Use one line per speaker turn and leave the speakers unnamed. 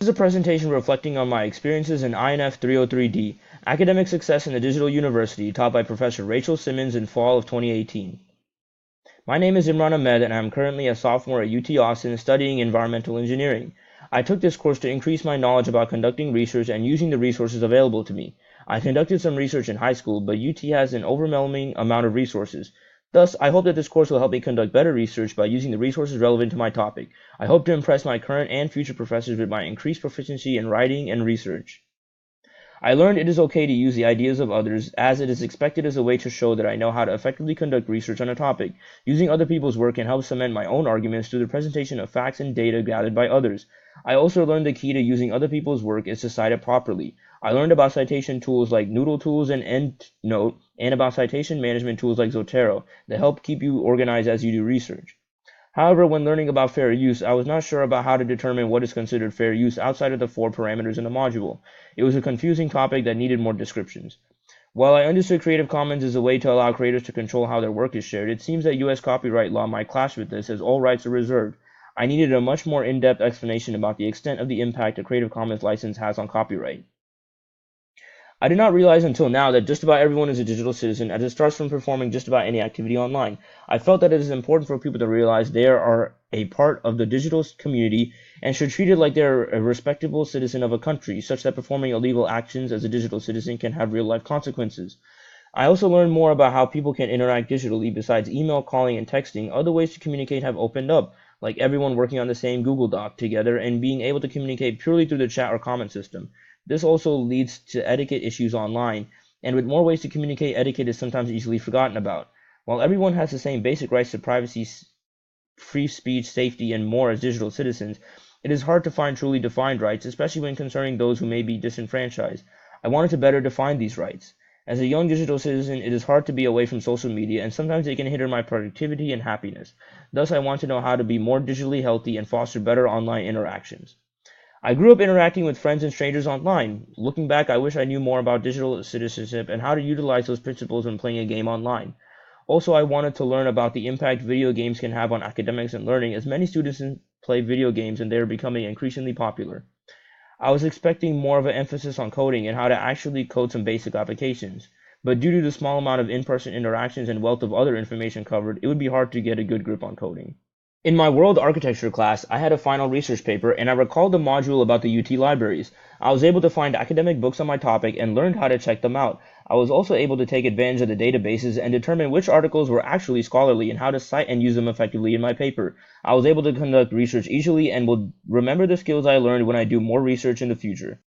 This is a presentation reflecting on my experiences in INF303D, Academic Success in the Digital University, taught by Professor Rachel Simmons in fall of 2018. My name is Imran Ahmed, and I am currently a sophomore at UT Austin studying environmental engineering. I took this course to increase my knowledge about conducting research and using the resources available to me. I conducted some research in high school, but UT has an overwhelming amount of resources. Thus, I hope that this course will help me conduct better research by using the resources relevant to my topic. I hope to impress my current and future professors with my increased proficiency in writing and research. I learned it is okay to use the ideas of others, as it is expected as a way to show that I know how to effectively conduct research on a topic. Using other people's work can help cement my own arguments through the presentation of facts and data gathered by others. I also learned the key to using other people's work is to cite it properly. I learned about citation tools like Noodle Tools and EndNote, and about citation management tools like Zotero that help keep you organized as you do research. However, when learning about fair use, I was not sure about how to determine what is considered fair use outside of the 4 parameters in the module. It was a confusing topic that needed more descriptions. While I understood Creative Commons is a way to allow creators to control how their work is shared, it seems that US copyright law might clash with this, as all rights are reserved. I needed a much more in-depth explanation about the extent of the impact a Creative Commons license has on copyright. I did not realize until now that just about everyone is a digital citizen, as it starts from performing just about any activity online. I felt that it is important for people to realize they are a part of the digital community and should treat it like they're a respectable citizen of a country, such that performing illegal actions as a digital citizen can have real-life consequences. I also learned more about how people can interact digitally besides email, calling, and texting. Other ways to communicate have opened up, like everyone working on the same Google Doc together and being able to communicate purely through the chat or comment system. This also leads to etiquette issues online, and with more ways to communicate, etiquette is sometimes easily forgotten about. While everyone has the same basic rights to privacy, free speech, safety, and more as digital citizens, it is hard to find truly defined rights, especially when concerning those who may be disenfranchised. I wanted to better define these rights. As a young digital citizen, it is hard to be away from social media, and sometimes it can hinder my productivity and happiness. Thus, I want to know how to be more digitally healthy and foster better online interactions. I grew up interacting with friends and strangers online. Looking back, I wish I knew more about digital citizenship and how to utilize those principles when playing a game online. Also, I wanted to learn about the impact video games can have on academics and learning, as many students play video games and they are becoming increasingly popular. I was expecting more of an emphasis on coding and how to actually code some basic applications. But due to the small amount of in-person interactions and wealth of other information covered, it would be hard to get a good grip on coding. In my world architecture class, I had a final research paper, and I recalled the module about the UT libraries. I was able to find academic books on my topic and learned how to check them out. I was also able to take advantage of the databases and determine which articles were actually scholarly and how to cite and use them effectively in my paper. I was able to conduct research easily and will remember the skills I learned when I do more research in the future.